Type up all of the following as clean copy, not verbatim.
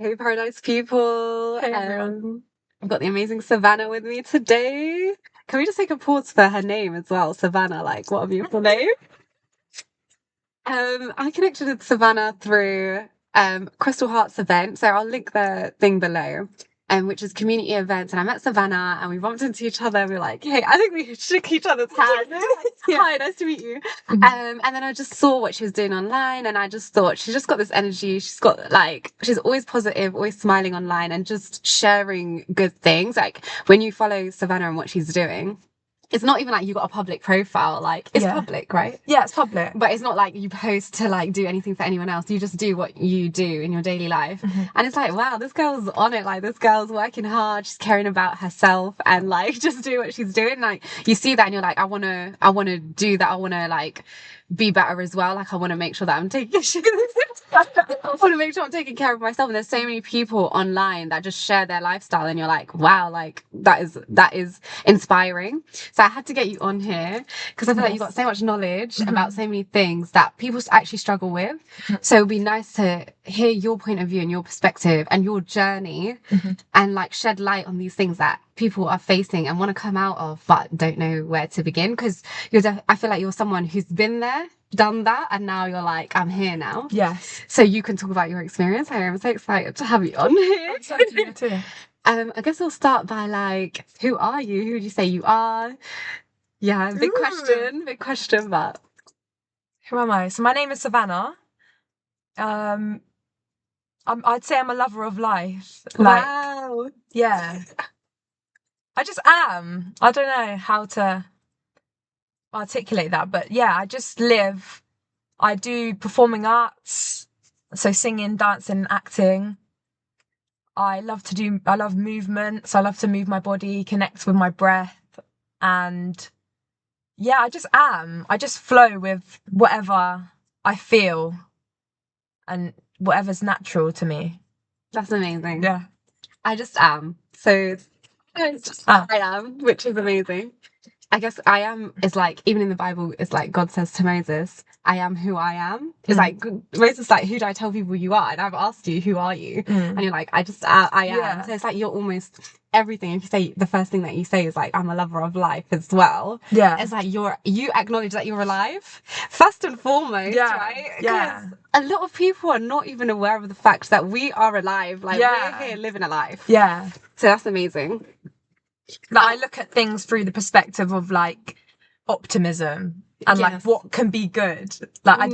Hey, Paradise people. Hey everyone. I've got the amazing Savannah with me today. Can we just take a pause for her name as well? Savannah, like, what a beautiful name. I connected with Savannah through Crystal Hearts event, so I'll link the thing below, which is community events. And I met Savannah, and we bumped into each other. We were like, "Hey, I think we shook each other's hand." Hi, nice to meet you. And then I just saw what she was doing online, and I just thought she's just got this energy. She's always positive, always smiling online, and just sharing good things. Like when you follow Savannah and what she's doing. It's not even like you got a public profile, like it's public, right? Yeah, it's public. But it's not like you post to like do anything for anyone else. You just do what you do in your daily life. And it's like, wow, this girl's on it. Like this girl's working hard. She's caring about herself and like just do what she's doing. Like you see that and you're like, I wanna do that. I wanna like be better as well. Like I wanna make sure that I'm taking I want to make sure I'm taking care of myself. And there's so many people online that just share their lifestyle, and you're like, wow, like that is inspiring. So I had to get you on here because I feel like you've got so much knowledge about so many things that people actually struggle with. So it'd be nice to hear your point of view and your perspective and your journey and like shed light on these things that people are facing and want to come out of but don't know where to begin, because I feel like you're someone who's been there, done that, and now you're like, I'm here now. Yes. So you can talk about your experience. I'm so excited to have you on here. I'm excited to too. I guess we'll start by like, who are you? Who would you say you are? Yeah, big question, but Who am I? So my name is Savannah. I'd say I'm a lover of life. Like, wow. yeah. I just am. I don't know how to articulate that, but yeah, I just live. I do performing arts, so singing, dancing, acting. I love movements. I love to move my body, connect with my breath. And yeah, I just am. I just flow with whatever I feel and whatever's natural to me. That's amazing. Yeah. I just am. So I am, which is amazing. I guess I am is like, even in the Bible, it's like God says to Moses, I am who I am. It's like Moses like, who do I tell people you are? And I've asked you, who are you? And you're like, I am. Yeah. So it's like you're almost everything. If you say the first thing that you say is like, I'm a lover of life as well. Yeah. It's like you acknowledge that you're alive first and foremost, right? Yeah. A lot of people are not even aware of the fact that we are alive. Like we're here living a life. Yeah. So that's amazing. Like I look at things through the perspective of like optimism and like what can be good. Like I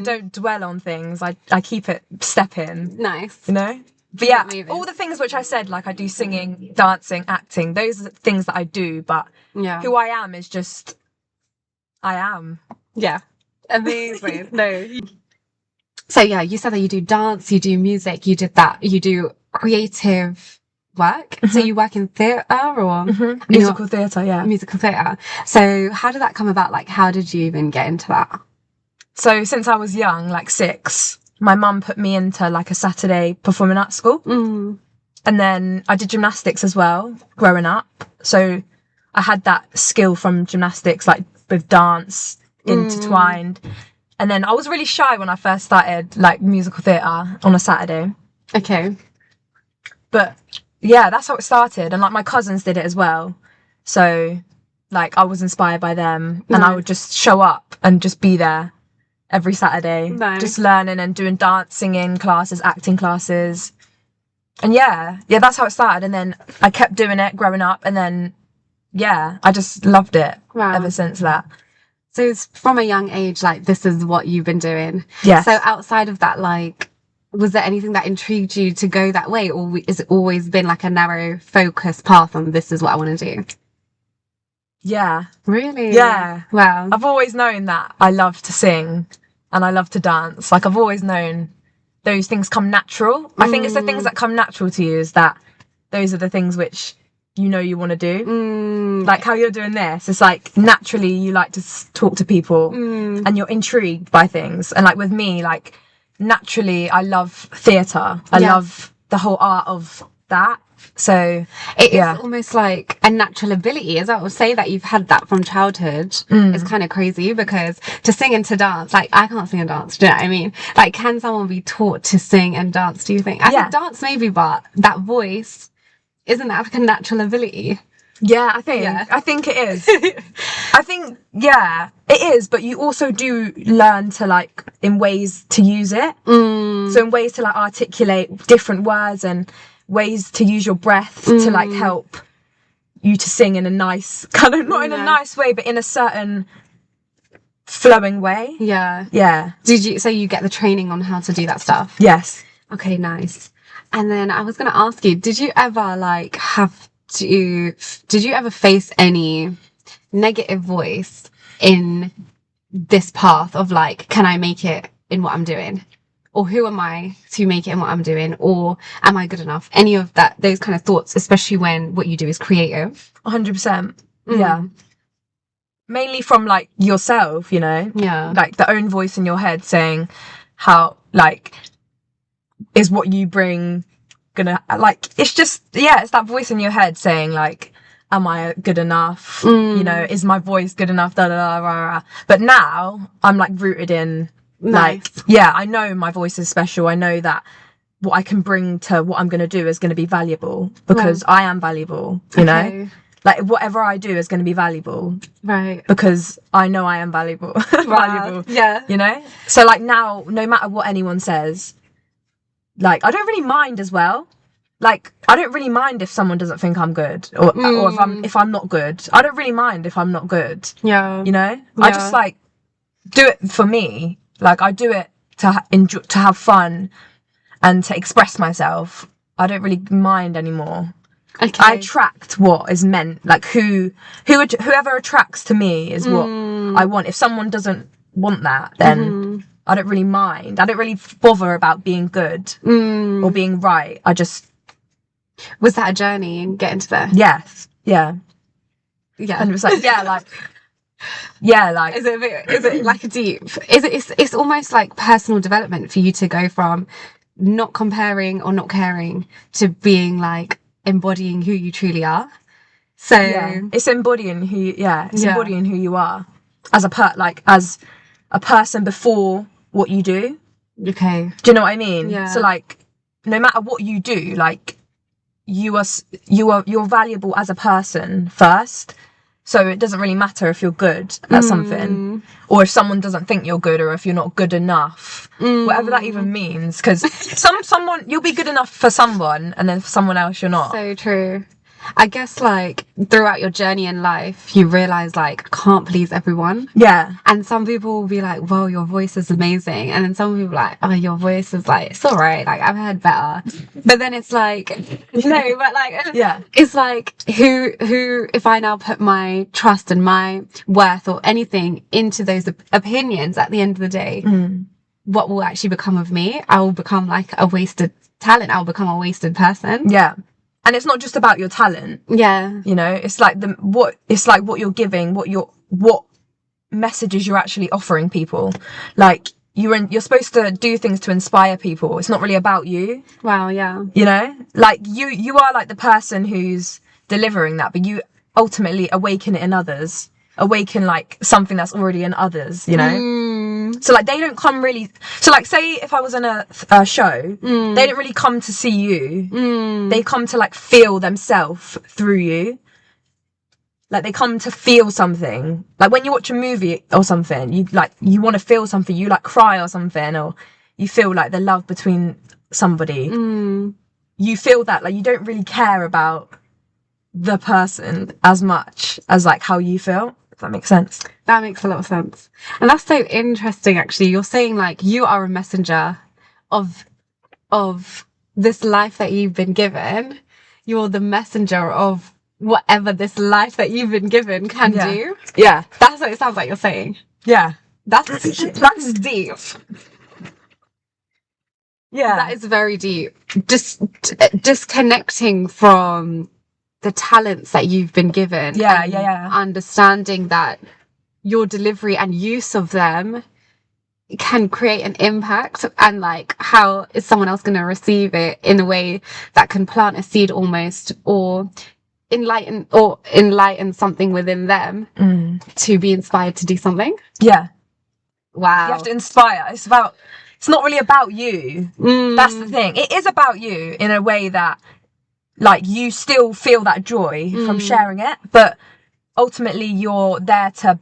don't dwell on things. I keep it stepping. Nice. You know? But yeah, all the things which I said, like I do singing, dancing, acting, those are things that I do, but who I am is just I am. Yeah. Amazing. No. So yeah, you said that you do dance, you do music, you do creative work. So you work in theatre or musical theatre, yeah. Musical theatre. So how did that come about? Like how did you even get into that? So since I was young, like 6, my mum put me into like a Saturday performing arts school. And then I did gymnastics as well growing up. So I had that skill from gymnastics, like with dance intertwined. And then I was really shy when I first started like musical theatre on a Saturday. Okay. But yeah, that's how it started. And like my cousins did it as well. So like I was inspired by them and I would just show up and just be there every Saturday, just learning and doing dance, singing classes, acting classes. And yeah, that's how it started. And then I kept doing it growing up. And then, yeah, I just loved it ever since that. So it's from a young age, like this is what you've been doing. Yeah. So outside of that, like, was there anything that intrigued you to go that way, or has it always been like a narrow focus path on this is what I want to do? Yeah. Really? Yeah. Wow. I've always known that I love to sing and I love to dance. Like I've always known those things come natural. I think it's the things that come natural to you is that those are the things which you know you want to do. Like how you're doing this. It's like naturally you like to talk to people and you're intrigued by things. And like with me, like naturally I love theatre. I love the whole art of that. So it is almost like a natural ability, as I would say, that you've had that from childhood. It's kind of crazy, because to sing and to dance, like, I can't sing and dance, do you know what I mean? Like, can someone be taught to sing and dance, do you think? I think dance maybe, but that voice, isn't that like a natural ability? Yeah, I think it is. I think, yeah, it is, but you also do learn to, like, in ways to use it. So in ways to, like, articulate different words, and ways to use your breath to, like, help you to sing in a nice, kind of, not in a nice way, but in a certain flowing way. Yeah. So you get the training on how to do that stuff? Yes. Okay, nice. And then I was going to ask you, did you ever, like, did you ever face any negative voice in this path of, like, can I make it in what I'm doing? Or who am I to make it in what I'm doing? Or am I good enough? Any of that, those kind of thoughts, especially when what you do is creative. 100%. Yeah. Mainly from, like, yourself, you know? Yeah. Like, the own voice in your head saying how, like, is what you bring gonna, like, it's just, yeah, it's that voice in your head saying, like, am I good enough? You know, is my voice good enough? Da, da, da, da, da. But now I'm, like, rooted in, like, yeah, I know my voice is special. I know that what I can bring to what I'm going to do is going to be valuable, because I am valuable, you know? Like, whatever I do is going to be valuable. Right. Because I know I am valuable. Valuable. Yeah. You know? So, like, now, no matter what anyone says, like, I don't really mind as well. Like, I don't really mind if someone doesn't think I'm good, or if I'm not good. I don't really mind if I'm not good. Yeah. You know? I just, like, do it for me. Like, I do it to enjoy, to have fun, and to express myself. I don't really mind anymore. Okay. I attract what is meant. Like, whoever attracts to me is what I want. If someone doesn't want that, then I don't really mind. I don't really bother about being good or being right. I just... Was that a journey in getting to there? Yes. Yeah. Yeah. And it was like, yeah, like... Yeah, like... Is it like a deep... It's almost like personal development for you to go from not comparing or not caring to being, like, embodying who you truly are. So... Yeah. It's embodying who... Yeah. It's embodying who you are. As a person before what you do. Okay. Do you know what I mean? Yeah. So, like, no matter what you do, like, you're valuable as a person first. So it doesn't really matter if you're good at something, or if someone doesn't think you're good, or if you're not good enough, whatever that even means. Because someone you'll be good enough for someone, and then for someone else you're not. So true. I guess, like, throughout your journey in life, you realise, like, I can't please everyone. Yeah. And some people will be like, well, your voice is amazing. And then some people are like, oh, your voice is, like, it's all right. Like, I've heard better. But then it's like, no, but, like, yeah. It's like, who, if I now put my trust and my worth or anything into those opinions at the end of the day, what will actually become of me? I will become, like, a wasted talent. I'll become a wasted person. Yeah. And it's not just about your talent. Yeah. You know, it's like what you're giving, what messages you're actually offering people. Like, you're supposed to do things to inspire people. It's not really about you. Wow, yeah. You know? Like, you are, like, the person who's delivering that, but you ultimately awaken it in others. Awaken, like, something that's already in others, you know? So, like, they don't come really... So, like, say if I was in a show, they don't really come to see you. They come to, like, feel themselves through you. Like, they come to feel something. Like, when you watch a movie or something, you want to feel something. You, like, cry or something, or you feel, like, the love between somebody. You feel that. Like, you don't really care about the person as much as, like, how you feel. If that makes sense. That makes a lot of sense. And that's so interesting, actually. You're saying, like, you are a messenger of this life that you've been given. You're the messenger of whatever this life that you've been given can do. Yeah. That's what it sounds like you're saying. Yeah. That's deep. Yeah. That is very deep. Just disconnecting from the talents that you've been given. Yeah. Understanding that your delivery and use of them can create an impact, and like how is someone else going to receive it in a way that can plant a seed almost, or enlighten something within them to be inspired to do something. Yeah. Wow. You have to inspire. It's not really about you. That's the thing. It is about you in a way that like you still feel that joy from sharing it, but ultimately you're there to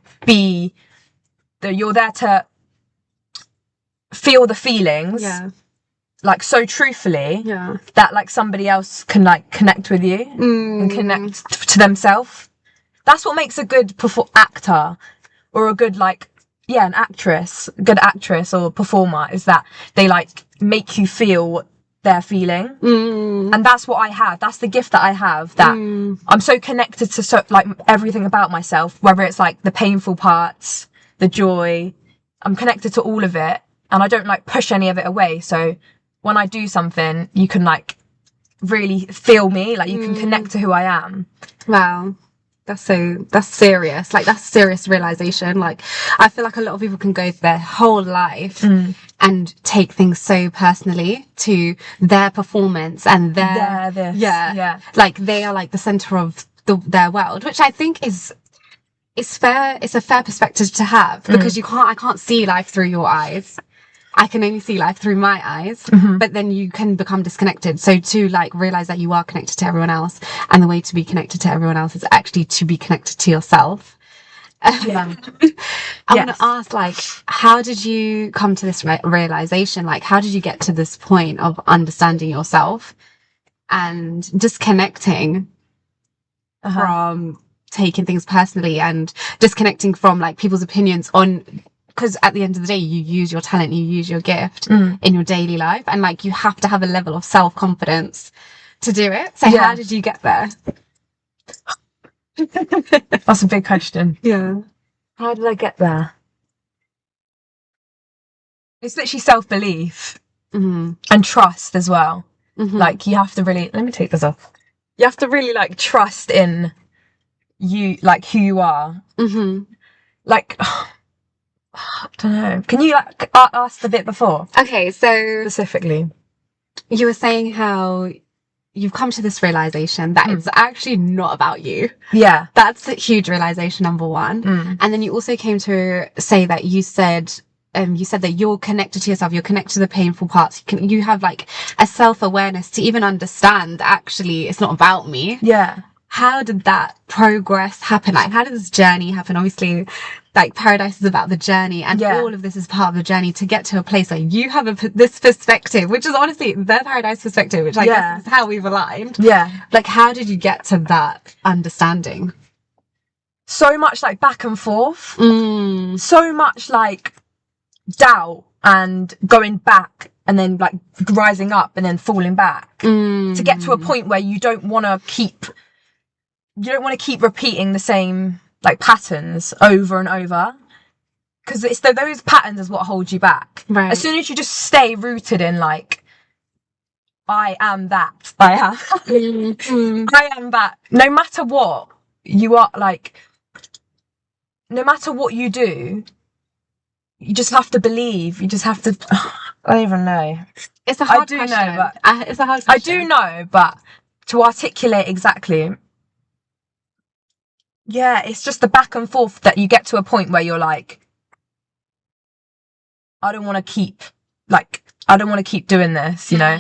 feel the feelings, like so truthfully, that like somebody else can like connect with you and connect to themselves. That's what makes a good actor, or a good an actress, good actress or performer, is that they like make you feel what they're feeling. And that's what I have. That's the gift that I have, that I'm so connected to like everything about myself, whether it's like the painful parts, the joy. I'm connected to all of it, and I don't like push any of it away. So when I do something, you can like really feel me, like you can connect to who I am. Wow. That's serious. Like, that's a serious realization. Like, I feel like a lot of people can go through their whole life and take things so personally to their performance and like they are like the center of their world, which I think is fair. It's a fair perspective to have, because I can't see life through your eyes. I can only see life through my eyes, but then you can become disconnected. So to like realize that you are connected to everyone else, and the way to be connected to everyone else is actually to be connected to yourself. I want to ask, like, how did you come to this realization? Like, how did you get to this point of understanding yourself and disconnecting from taking things personally, and disconnecting from like people's opinions on, because at the end of the day, you use your talent, you use your gift in your daily life, and like you have to have a level of self-confidence to do it. So how did you get there? That's a big question. Yeah. How did I get there? It's literally self-belief and trust as well. Like, you have to really, let me take this off. You have to really like trust in you, like who you are. Like, I don't know. Can you like ask the bit before? Okay, so specifically, you were saying how you've come to this realization that it's actually not about you. Yeah, that's a huge realization, number one. And then you also came to say that you said that you're connected to yourself, you're connected to the painful parts. You have like a self-awareness to even understand, actually, it's not about me. Yeah. How did that progress happen? Like, how did this journey happen? Obviously, like, Paradise is about the journey, and all of this is part of the journey to get to a place where you have this perspective, which is honestly the Paradise perspective, which I guess is how we've aligned. Yeah. Like, how did you get to that understanding? So much like back and forth. So much like doubt and going back, and then like rising up and then falling back to get to a point where you don't want to keep repeating the same like patterns over and over, because it's those patterns is what hold you back. Right. As soon as you just stay rooted in like, I am that, I am that, no matter what you are, like, no matter what you do, you just have to believe. You just have to. I don't even know. It's a hard question. It's a hard question. I do know, but to articulate exactly. Yeah, it's just the back and forth that you get to a point where you're like, I don't want to keep doing this, you know?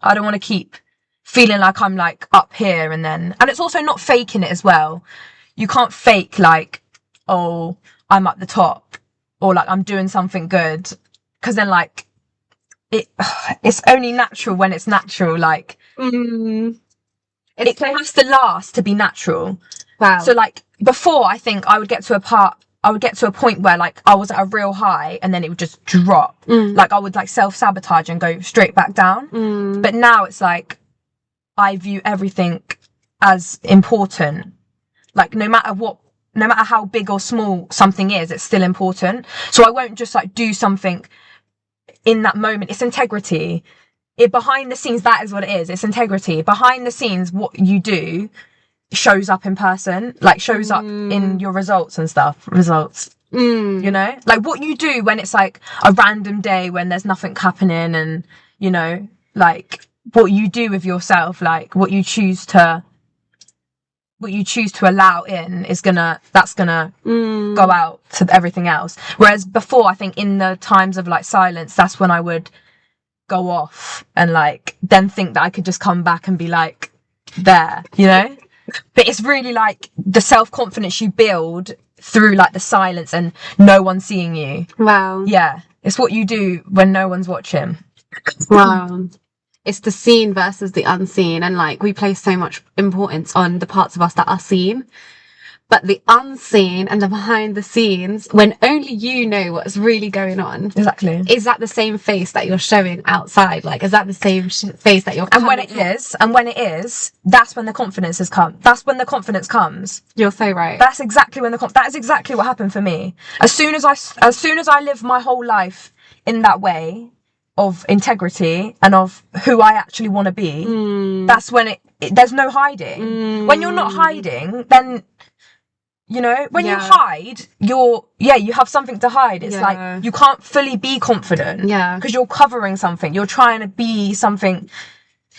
I don't want to keep feeling like I'm like up here, and it's also not faking it as well. You can't fake like, oh, I'm at the top, or like I'm doing something good, because then like it's only natural when it's natural. Like it has to last to be natural. Wow. So like before, I think I would get to a point where like I was at a real high, and then it would just drop. Like I would like self-sabotage and go straight back down. But now it's like I view everything as important. Like no matter how big or small something is, it's still important. So I won't just like do something in that moment. It's integrity. Behind the scenes, that is what it is. It's integrity. Behind the scenes, what you do shows up in person, like shows up in your results and stuff. Results. You know, like what you do when it's like a random day when there's nothing happening, and you know, like what you do with yourself, like what you choose to allow in is that's gonna go out to everything else. Whereas before, I think in the times of like silence, that's when I would go off and like then think that I could just come back and be like there, you know. But it's really like the self-confidence you build through like the silence and no one seeing you. Wow. Yeah, it's what you do when no one's watching. Wow. It's the seen versus the unseen, and like we place so much importance on the parts of us that are seen, but the unseen and the behind the scenes, when only you know what's really going on. Exactly. Is that the same face that you're showing outside? Like, is that the same face that you're? And when it is, that's when the confidence has come. That's when the confidence comes. You're so right. That's exactly when that is exactly what happened for me. As soon as I live my whole life in that way of integrity and of who I actually want to be, that's when there's no hiding. When you're not hiding, then, you know, when you hide, you have something to hide. It's like you can't fully be confident because you're covering something. You're trying to be something.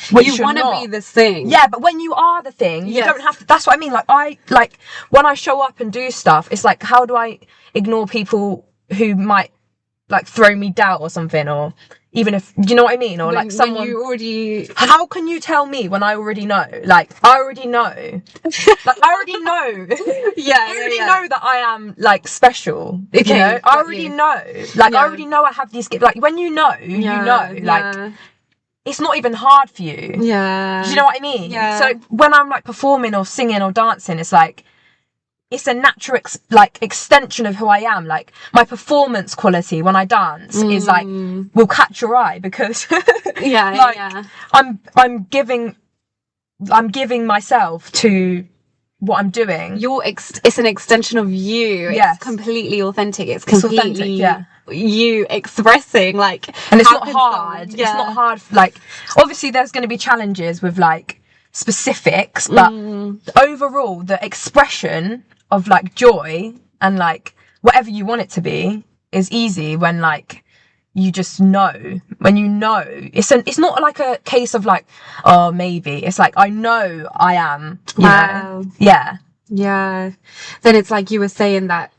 You want to be this thing. Yeah, but when you are the thing, you don't have to. That's what I mean. Like when I show up and do stuff, it's like, how do I ignore people who might like throw me doubt or something, or even if, you know what I mean, or like someone you already. How can you tell me when I already know? Like I already know. Like I already know. I already know that I am like special. Okay, you know? I already know. Like I already know I have these gifts. Like when you know, you know. Like it's not even hard for you. Yeah. Do you know what I mean? Yeah. So when I'm like performing or singing or dancing, it's like it's a natural extension of who I am. Like my performance quality when I dance is like will catch your eye because I'm giving myself to what I'm doing. It's an extension of you. It's completely authentic. It's completely you expressing, like, and it's not hard. It's not hard. Like obviously there's going to be challenges with like specifics, but overall the expression of like joy and like whatever you want it to be is easy when like you just know. When you know, it's not like a case of like, oh maybe, it's like I know I am, you know. Then it's like you were saying that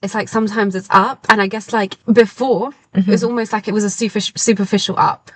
it's like sometimes it's up, and I guess like before it was almost like it was a superficial up.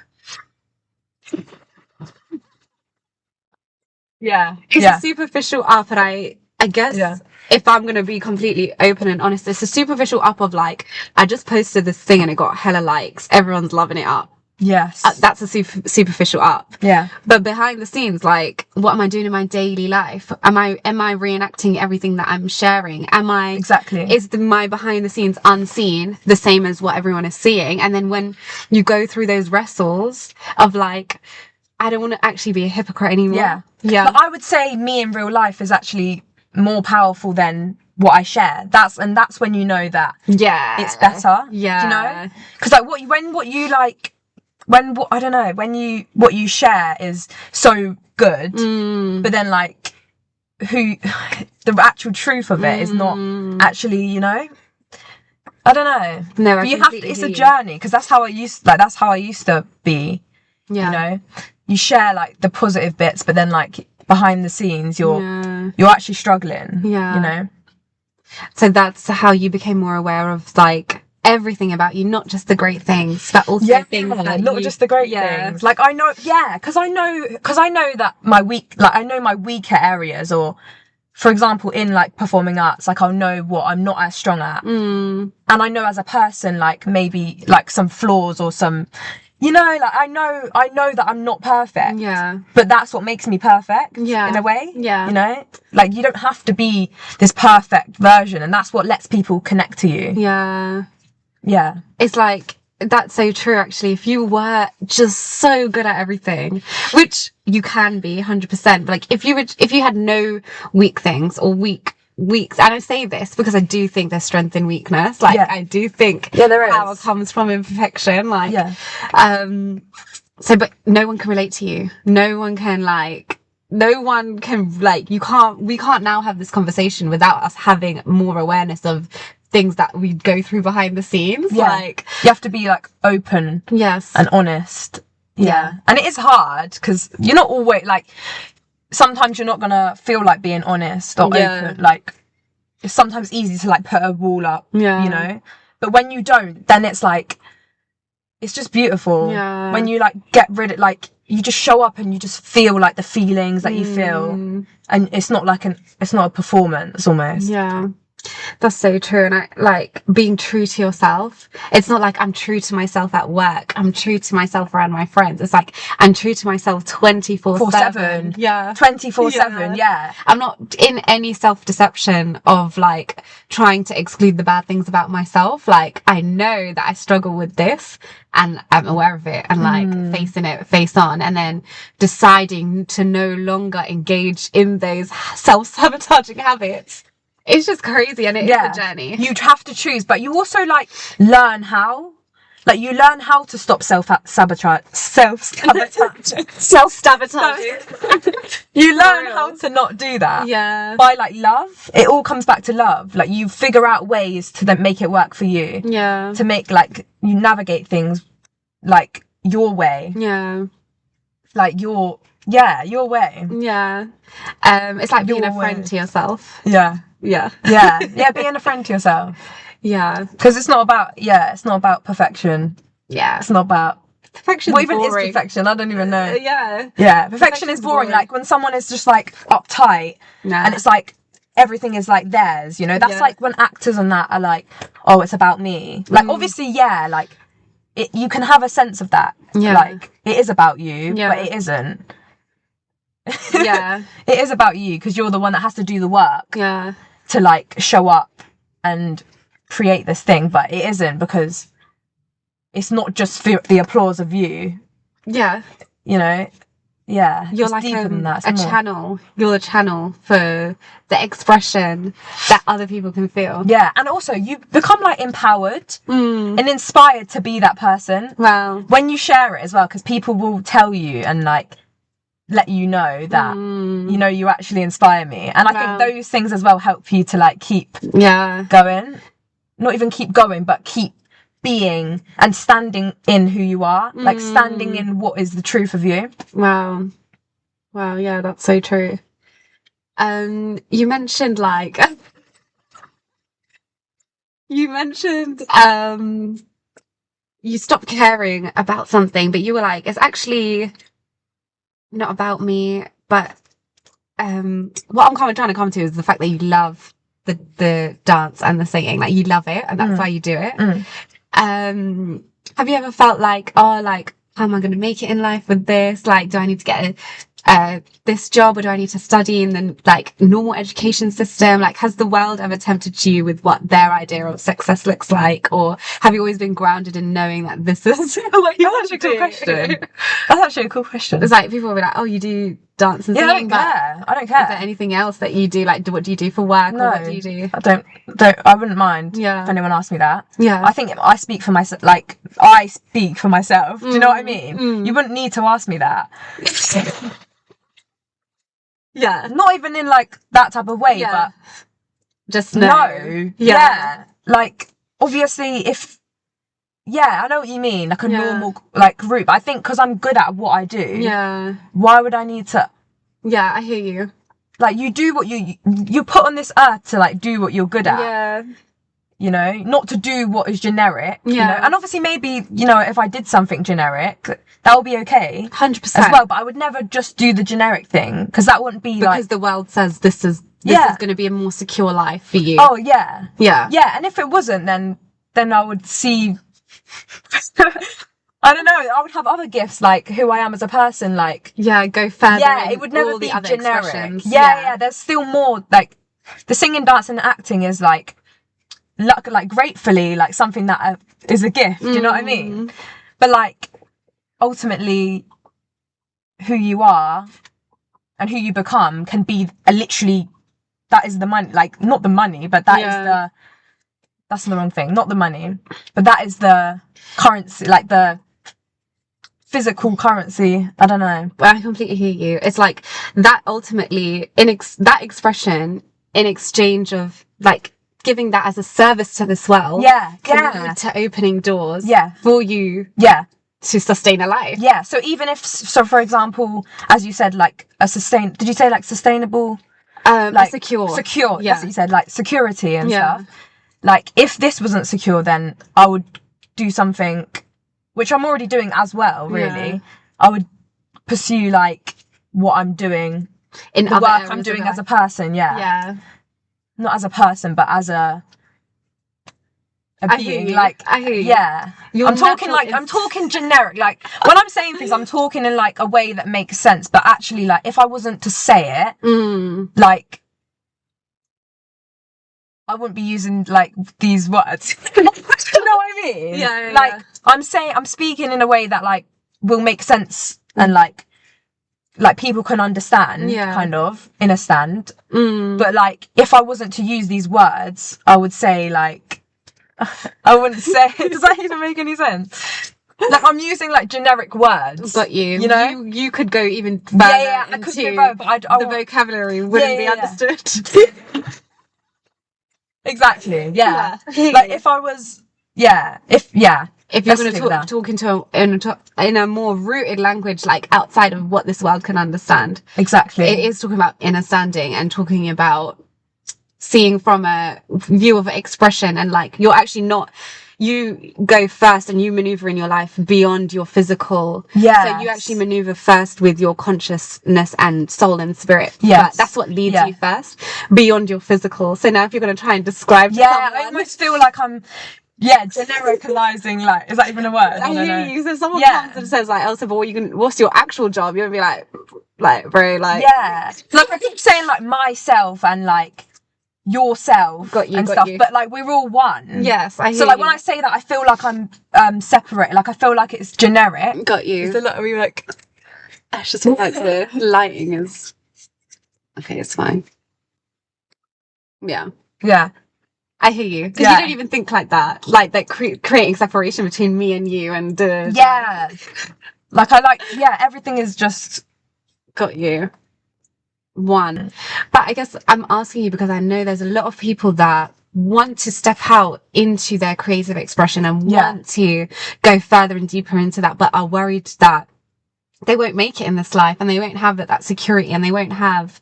It's a superficial up, and I guess if I'm going to be completely open and honest, it's a superficial up of like, I just posted this thing and it got hella likes. Everyone's loving it up. Yes. That's a superficial up. Yeah. But behind the scenes, like, what am I doing in my daily life? Am I reenacting everything that I'm sharing? Is my behind the scenes unseen the same as what everyone is seeing? And then when you go through those wrestles of like, I don't want to actually be a hypocrite anymore. Yeah. But I would say me in real life is actually more powerful than what I share. That's when you know that it's better. Yeah. Do you know? Because like what you share is so good, but then like the actual truth of it is not actually, you know. I don't know. No, but you have to. It's a journey, because that's how I used to be. Yeah. You know, you share like the positive bits, but then like behind the scenes you're actually struggling. Yeah. You know. So that's how you became more aware of like everything about you, not just the great things, but also things that not just the great things. Like I know, because I know that my weaker areas, or for example in like performing arts, like I'll know what I'm not as strong at, and I know as a person like maybe like some flaws or some, you know, like I know that I'm not perfect, but that's what makes me perfect, in a way, you know, like you don't have to be this perfect version, and that's what lets people connect to you. It's like, that's so true actually. If you were just so good at everything, which you can be 100%, but like if you had no weak things or weaks, and I say this because I do think there's strength in weakness, like I do think there is. Power comes from imperfection, like so, but no one can relate to you, no one can we can't now have this conversation without us having more awareness of things that we go through behind the scenes. Yeah. Like, you have to be like open yes, and honest. Yeah. And it is hard because you're not always like, sometimes you're not gonna feel like being honest or open. Like, it's sometimes easy to like put a wall up, you know, but when you don't, then it's like, it's just beautiful. When you like get rid of, like, you just show up and you just feel like the feelings that you feel, and it's not like it's not a performance almost. That's so true. And I like being true to yourself. It's not like I'm true to myself at work, I'm true to myself around my friends. It's like I'm true to myself 24/7. 24/7. I'm not in any self-deception of like trying to exclude the bad things about myself. Like, I know that I struggle with this and I'm aware of it, and like facing it face on, and then deciding to no longer engage in those self-sabotaging habits. It's just crazy, and it is a journey. You have to choose, but you also like learn how. Like, you learn how to stop self-sabotaging. You learn how to not do that. By like love. It all comes back to love. Like, you figure out ways to then make it work for you. To make like you navigate things like your way. Like your way. It's like being a friend to yourself. Being a friend to yourself. Because it's not about perfection. It's not about perfection. What even boring. is perfection? I don't even know. Perfection is boring. Like when someone is just like uptight and it's like everything is like theirs, you know. That's like when actors and that are like, oh, it's about me. Like obviously, like you can have a sense of that. Like it is about you, but it isn't. It is about you because you're the one that has to do the work to like show up and create this thing, but it isn't, because it's not just for the applause of you, you know. You're like deeper than that. Channel. You're a channel for the expression that other people can feel. And also you become like empowered and inspired to be that person when you share it as well, because people will tell you and like let you know that you know, you actually inspire me, and I think those things as well help you to like keep going, not even keep going, but keep being and standing in who you are, like standing in what is the truth of you. Wow, yeah, that's so true. You mentioned like you stopped caring about something, but you were like, it's actually not about me. But what I'm trying to come to is the fact that you love the dance and the singing, like you love it, and that's why you do it. Have you ever felt like, oh, like, how am I going to make it in life with this? Like, do I need to get this job, or do I need to study in the like normal education system? Like, has the world ever tempted you with what their idea of success looks like, or have you always been grounded in knowing that this is what you want to do? That's actually a cool question. It's like people will be like, oh, you do dance and singing, I don't care. Is there anything else that you do? Like, what do you do for work? No, or what do you do? I wouldn't mind if anyone asked me that. I think I speak for myself. Like, I speak for myself. Do you know what I mean? You wouldn't need to ask me that. Not even in like that type of way, but just no. Like, obviously, if I know what you mean, like a normal like group. I think because I'm good at what I do, why would I need to? I hear you. Like, you do what you put on this earth to like do what you're good at. You know, not to do what is generic. You know, and obviously maybe, you know, if I did something generic, that would be okay. 100% as well. But I would never just do the generic thing, because that wouldn't be because the world says this is going to be a more secure life for you. Oh yeah. And if it wasn't, then I would see. I don't know. I would have other gifts, like who I am as a person. Like go further. It would never be generic. There's still more. Like the singing, dancing, and acting is like gratefully like something that is a gift. Do you know what I mean? But like ultimately, who you are and who you become can be literally, that is the money. Like, not the money, but that is that's the wrong thing. Not the money, but that is the currency, like the physical currency. I don't know. I completely hear you. It's like that ultimately that expression in exchange of like giving that as a service to this world can lead to opening doors for you to sustain a life. Yeah. So even if, so for example, as you said, like did you say like sustainable? Like secure. Yeah. That's what you said, like security and stuff. Like if this wasn't secure, then I would do something, which I'm already doing as well, really. Yeah. I would pursue like what I'm doing in the work I'm doing as a person. Yeah. Not as a person, but as a being. Like, I hear you. Yeah. I'm talking generic. Like when I'm saying things, I'm talking in like a way that makes sense. But actually, like if I wasn't to say it, like I wouldn't be using like these words. You know what I mean? Yeah. Like I'm speaking in a way that like will make sense and like people can understand, kind of in a stand. But like if I wasn't to use these words, I would say like I wouldn't say. Does that even make any sense? Like I'm using like generic words. But you know, you could go even further. I could go further, but the vocabulary wouldn't be understood. Exactly. Yeah. Like if I was, if you're going to talk in a more rooted language, like outside of what this world can understand. Exactly. It is talking about understanding and talking about seeing from a view of expression, and like you're actually not, you go first and you maneuver in your life beyond your physical. So you actually maneuver first with your consciousness and soul and spirit. But that's what leads you first beyond your physical. So now if you're going to try and describe someone, I almost feel like I'm genericalizing, like, is that even a word? I hear you. So someone comes and says like, Elsa, but what's your actual job? You're gonna be like bro, like like I keep saying like myself and like yourself and stuff, but like we're all one. Yes, I hear so like when I say that, I feel like I'm separate. Like I feel like it's generic. Got you. So like, I mean, like I just feel like the lighting is okay. It's fine. Yeah. I hear you, because you don't even think like that, creating separation between me and you, and like I like everything is just got you. One. But I guess I'm asking you because I know there's a lot of people that want to step out into their creative expression and want to go further and deeper into that, but are worried that they won't make it in this life and they won't have that security and they won't have.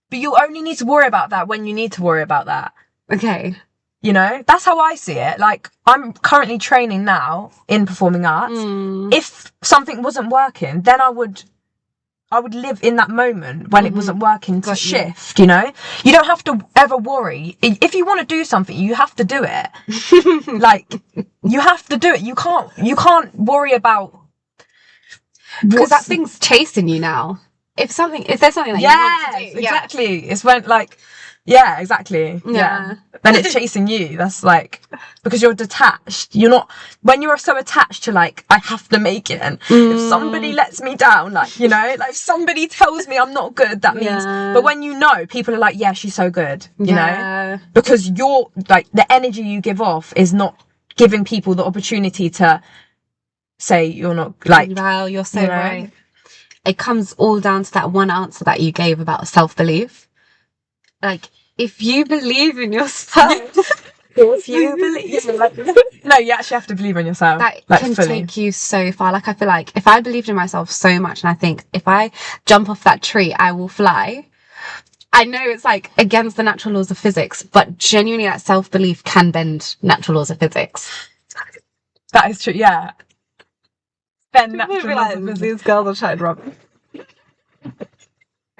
But you only need to worry about that when you need to worry about that. Okay. You know, that's how I see it. Like I'm currently training now in performing arts. If something wasn't working, then I would live in that moment when it wasn't working to shift, you know? You don't have to ever worry. If you want to do something, you have to do it. Like, you have to do it. You can't worry about... Because that thing's chasing you now. If there's something that you want to do. Exactly. It's when, like... Yeah, exactly. Yeah. Then it's chasing you. That's like, because you're detached. You're not, when you're so attached to like, I have to make it. And if somebody lets me down, like, you know, like if somebody tells me I'm not good, that means, but when you know, people are like, yeah, she's so good, you know, because you're like, the energy you give off is not giving people the opportunity to say you're not like, well, you're so right. It comes all down to that one answer that you gave about self-belief. Like, if you believe in yourself, if you believe, no, you actually have to believe in yourself. That like, can take you so far. Like, I feel like if I believed in myself so much, and I think if I jump off that tree, I will fly. I know it's like against the natural laws of physics, but genuinely, that self-belief can bend natural laws of physics. That is true. Yeah. Bend natural laws of physics. These girls are trying to rob me.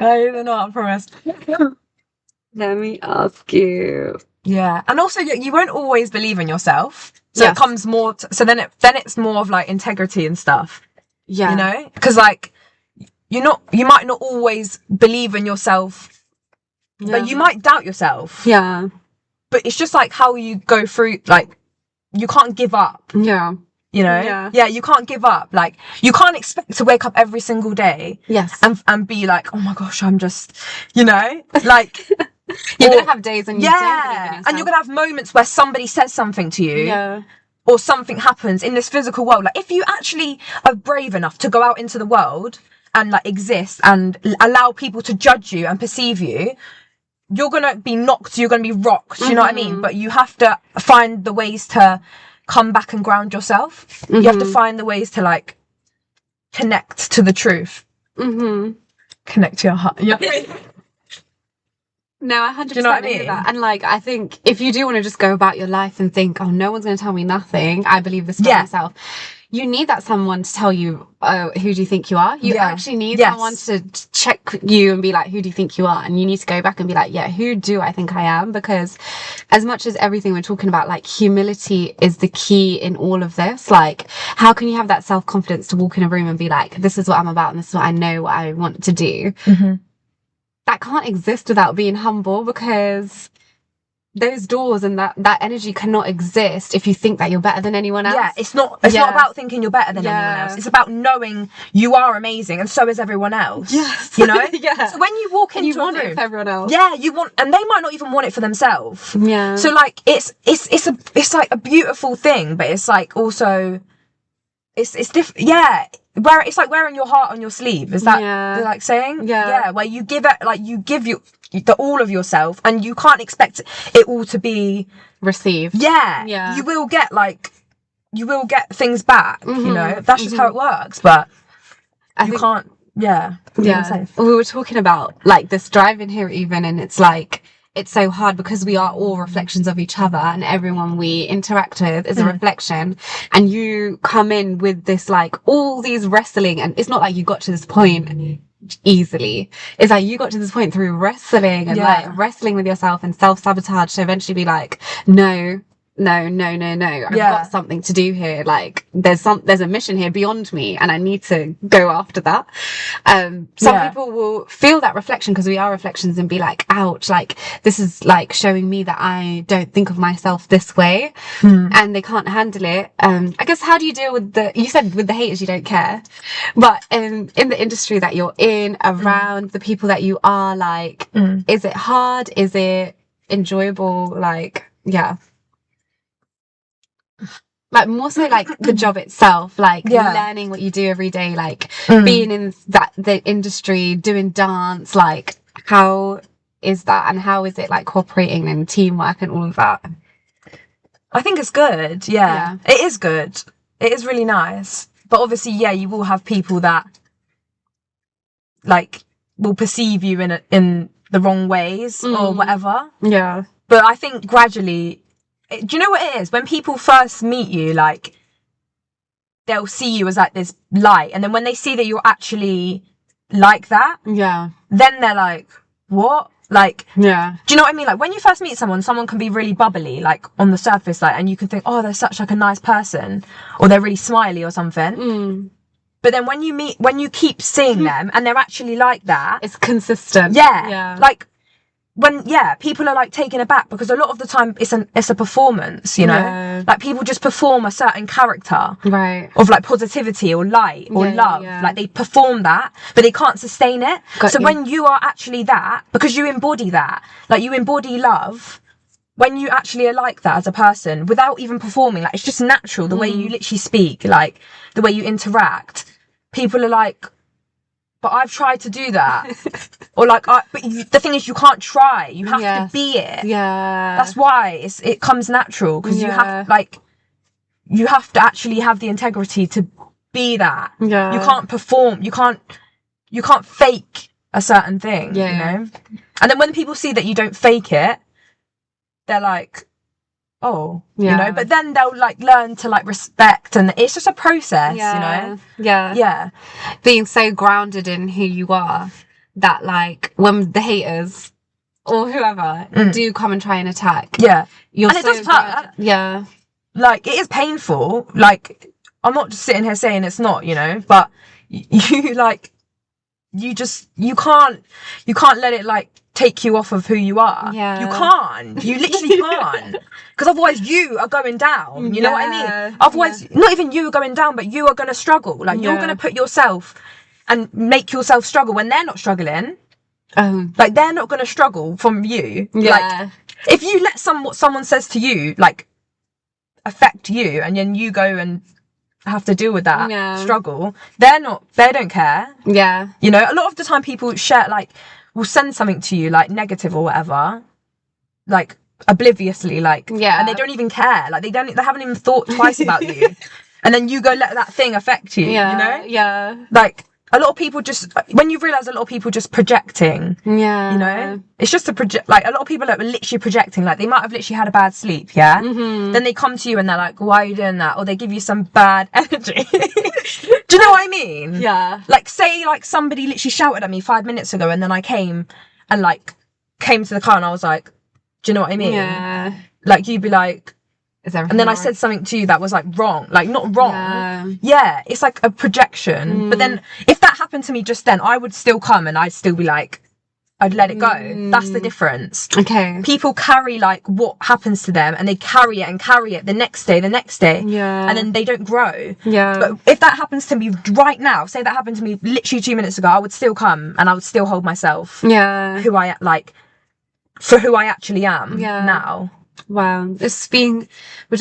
No, they're not. I promise. Let me ask you. Yeah, and also you won't always believe in yourself, so it comes more. So then it's more of like integrity and stuff. Yeah, you know, because like you might not always believe in yourself, but you might doubt yourself. Yeah, but it's just like how you go through. Like you can't give up. Yeah. You know, you can't give up. Like, you can't expect to wake up every single day, and be like, oh my gosh, I'm just, you know, like. You're gonna have days and you don't believe in yourself. And you're gonna have moments where somebody says something to you, or something happens in this physical world. Like, if you actually are brave enough to go out into the world and like exist and allow people to judge you and perceive you, you're gonna be knocked, you're gonna be rocked, you know what I mean? But you have to find the ways to come back and ground yourself. You have to find the ways to like connect to the truth. Connect to your heart. Yeah. No, I 100% Do you know what I agree with mean? that. And like, I think if you do want to just go about your life and think, oh, no one's going to tell me nothing, I believe this about myself. You need that someone to tell you, oh, who do you think you are? You actually need someone to check you and be like, who do you think you are? And you need to go back and be like, yeah, who do I think I am? Because as much as everything we're talking about, like, humility is the key in all of this. Like, how can you have that self-confidence to walk in a room and be like, this is what I'm about and this is what I know what I want to do? That can't exist without being humble, because those doors and that energy cannot exist if you think that you're better than anyone else. Yeah, it's not about thinking you're better than anyone else. It's about knowing you are amazing and so is everyone else. Yes. You know? Yeah. So when you walk into you want a room, it for everyone else. yeah, you want, and they might not even want it for themselves. Yeah. So like it's like a beautiful thing, but it's like also it's different. Yeah. Where it's like wearing your heart on your sleeve. Is that the like saying? Yeah. Where you give it, like you give the all of yourself, and you can't expect it all to be received. Yeah. You will get things back. You know, that's just how it works. But you can't. Yeah. Yeah. We were talking about like this drive in here even, and it's like, it's so hard because we are all reflections of each other, and everyone we interact with is a reflection. And you come in with this, like, all these wrestling, and it's not like you got to this point easily. It's like you got to this point through wrestling and like wrestling with yourself and self-sabotage to eventually be like, no, I've got something to do here. Like there's a mission here beyond me, and I need to go after that. Some people will feel that reflection, because we are reflections, and be like, ouch, like this is like showing me that I don't think of myself this way, and they can't handle it. I guess, how do you deal with you said with the haters you don't care, but in the industry that you're in, around the people that you are, like, is it hard? Is it enjoyable? Like, like more so like the job itself, like learning what you do every day, like being in the industry, doing dance, like how is that, and how is it like cooperating and teamwork and all of that? I think it's good. Yeah. It is good. It is really nice. But obviously, you will have people that like will perceive you in the wrong ways or whatever. Yeah. But I think gradually, do you know what it is? When people first meet you, like, they'll see you as like this light, and then when they see that you're actually like that, then they're like, what? Like, do you know what I mean? Like, when you first meet someone can be really bubbly, like on the surface, like, and you can think, oh, they're such like a nice person, or they're really smiley or something. But then when you keep seeing them and they're actually like that, it's consistent. Like, when people are like taken aback, because a lot of the time it's a performance, you know, like people just perform a certain character of like positivity or light or love, like they perform that, but they can't sustain it. When you are actually that, because you embody that, like you embody love, when you actually are like that as a person without even performing, like it's just natural, the way you literally speak, like the way you interact, people are like, but I've tried to do that. Or like, the thing is, you can't try. You have to be it. Yeah. That's why it comes natural, because you have to actually have the integrity to be that. Yeah. You can't perform. You can't fake a certain thing. Yeah. You know. And then when people see that you don't fake it, they're like, oh, you know, but then they'll like learn to like respect, and it's just a process, you know. Yeah. Being so grounded in who you are that like when the haters or whoever do come and try and attack, you're, and it does hurt. Yeah, like it is painful. Like, I'm not just sitting here saying it's not, you know, but you like, you can't let it like take you off of who you are. You literally can't, because otherwise you are going down, you know what I mean? Otherwise not even you are going down, but you are going to struggle, like you're going to put yourself and make yourself struggle when they're not struggling. Like they're not going to struggle from you. Like if you let what someone says to you like affect you, and then you go and have to deal with that struggle, they don't care. You know, a lot of the time people share like, will send something to you, like, negative or whatever, like, obliviously, like, and they don't even care, like, they haven't even thought twice about you, and then you go let that thing affect you, you know? Yeah. Like, a lot of people just, when you realise a lot of people just projecting, you know, it's just a project. Like, a lot of people are literally projecting, like, they might have literally had a bad sleep, then they come to you and they're like, why are you doing that? Or they give you some bad energy. Do you know what I mean? Yeah. Like, say, like, somebody literally shouted at me 5 minutes ago, and then I came to the car and I was like, do you know what I mean? Yeah. Like, you'd be like, and then I right? said something to you that was like wrong, like not wrong. Yeah, it's like a projection. But then if that happened to me just then, I would still come and I'd still be like, I'd let it go. That's the difference. Okay. People carry like what happens to them, and they carry it the next day. Yeah. And then they don't grow. Yeah. But if that happens to me right now, say that happened to me literally 2 minutes ago, I would still come and I would still hold myself. Yeah. For who I actually am now. Wow. We're talking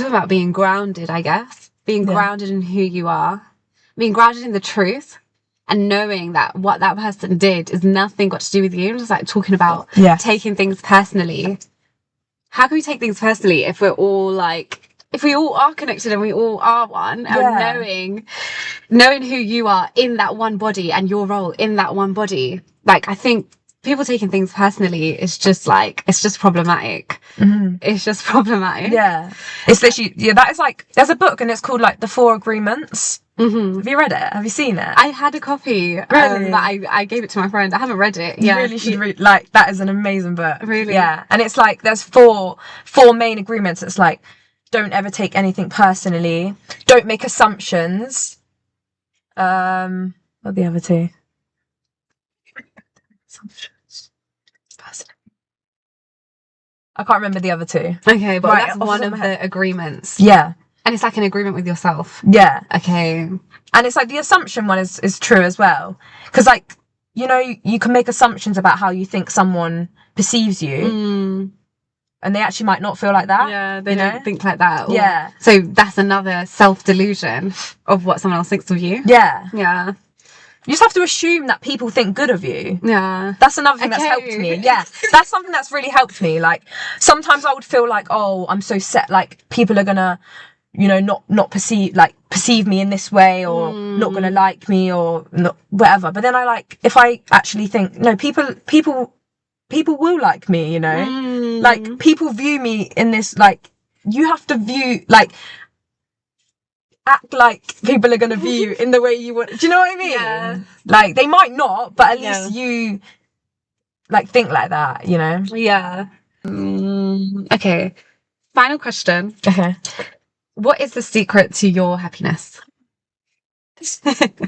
about being grounded, I guess. Being grounded in who you are. Being grounded in the truth. And knowing that what that person did is nothing got to do with you. Just like talking about taking things personally. How can we take things personally if we all are connected and we all are one, and knowing who you are in that one body and your role in that one body. Like, I think people taking things personally is just like, it's just problematic. It's just problematic. Yeah. It's literally, that is like, there's a book and it's called like The Four Agreements. Have you read it? Have you seen it? I had a copy. Really? That I gave it to my friend. I haven't read it. You really should read. Like, that is an amazing book. Really? Yeah. And it's like there's four main agreements. It's like, don't ever take anything personally. Don't make assumptions. What are the other two? Assumptions. I can't remember the other two. Okay, but that's one of the agreements. Yeah. And it's like an agreement with yourself. Yeah. Okay. And it's like the assumption one is true as well. Because, like, you know, you can make assumptions about how you think someone perceives you. And they actually might not feel like that. Yeah, they don't think like that. Yeah. So that's another self-delusion of what someone else thinks of you. Yeah. Yeah. You just have to assume that people think good of you. Yeah. That's another thing that's helped me. Yeah. That's something that's really helped me. Like, sometimes I would feel like, oh, I'm so set, like, people are gonna, you know, not perceive me in this way, or not gonna like me, or not, whatever. But then if I actually think, no, people will like me, you know? Like, people view me in this, like, you have to view, like, act like people are gonna view you in the way you want. Do you know what I mean? Yeah. Like, they might not, but at least you, like, think like that, you know? Yeah. Okay. Final question. Okay. What is the secret to your happiness?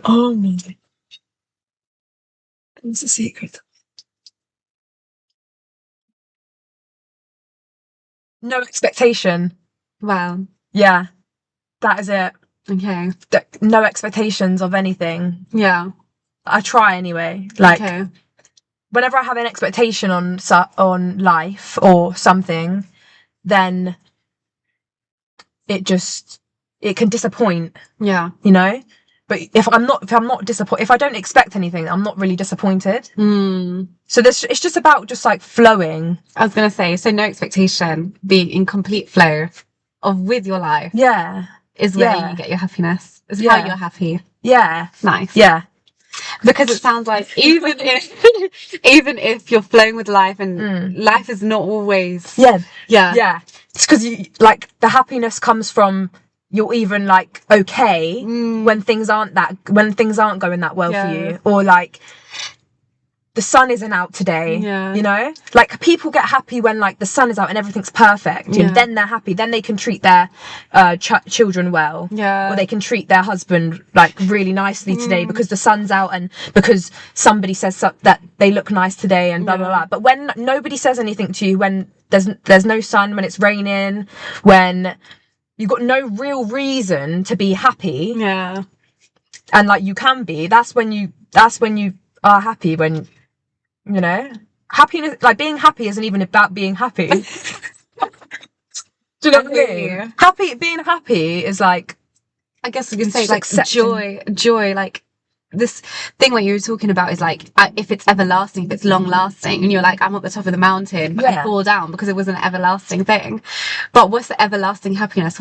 Oh my God. What's the secret? No expectation. Wow. Yeah. That is it. Okay. No expectations of anything. Yeah. I try anyway. Like, okay. Whenever I have an expectation on life or something, then it can disappoint. Yeah. You know? But if I don't expect anything, I'm not really disappointed. So it's just about just like flowing. I was gonna say, so no expectation, being in complete flow with your life. Yeah. Is where you get your happiness. Is how you're happy. Yeah. Nice. Yeah. Because it sounds like even if you're flowing with life and life is not always yeah it's because you like the happiness comes from you're even like okay when things aren't going that well for you, or like the sun isn't out today, you know, like people get happy when like the sun is out and everything's perfect, and then they're happy, then they can treat their children well, or they can treat their husband like really nicely today because the sun's out and because somebody says that they look nice today and blah blah blah. But when nobody says anything to you, when there's no sun, when it's raining, when you've got no real reason to be happy, and like you can be, that's when you are happy. When, you know, happiness, like being happy isn't even about being happy. Do you know what I mean? Being happy is like, I guess you can say like joy, like this thing what you were talking about is like, if it's everlasting, if it's long lasting, and you're like, I'm at the top of the mountain, but I fall down because it was an everlasting thing. But what's the everlasting happiness?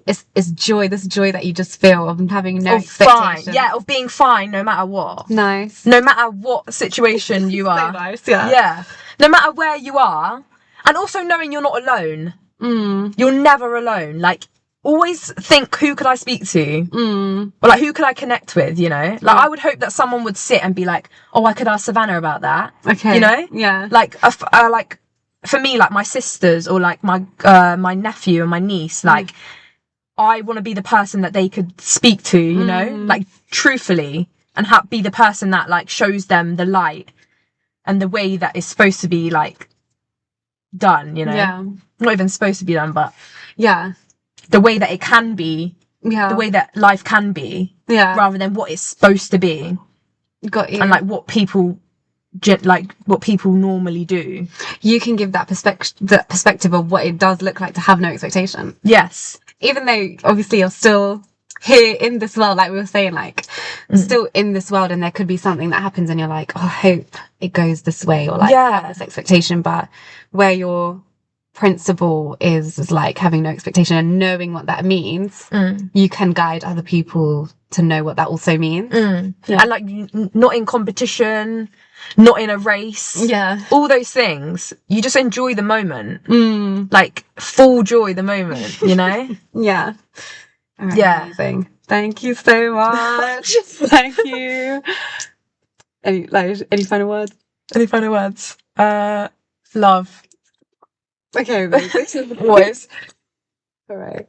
Is joy, this joy that you just feel of having no expectation. Fine. Yeah, of being fine no matter what. Nice. No matter what situation you are. So nice, yeah. Yeah. No matter where you are. And also knowing you're not alone. You're never alone. Like, always think, who could I speak to? Or like, who could I connect with, you know? Like, I would hope that someone would sit and be like, oh, I could ask Savannah about that. Okay. You know? Yeah. Like, like, for me, like, my sisters or like my my nephew and my niece, like, I want to be the person that they could speak to, you know? Like, truthfully, and be the person that, like, shows them the light and the way that it's supposed to be, like, done, you know? Yeah. Not even supposed to be done, but yeah, the way that it can be, the way that life can be, rather than what it's supposed to be. Got you. And like what people normally do. You can give that perspective of what it does look like to have no expectation. Yes. Even though obviously you're still here in this world, like we were saying, like still in this world, and there could be something that happens and you're like, oh, I hope it goes this way, or like have this expectation. But where your principle is like having no expectation and knowing what that means, you can guide other people to know what that also means. And like, not in competition, not in a race, all those things. You just enjoy the moment, like full joy the moment, you know. Right, amazing. Thank you so much. Thank you. Any final words? Love. Okay, amazing. Always. All right.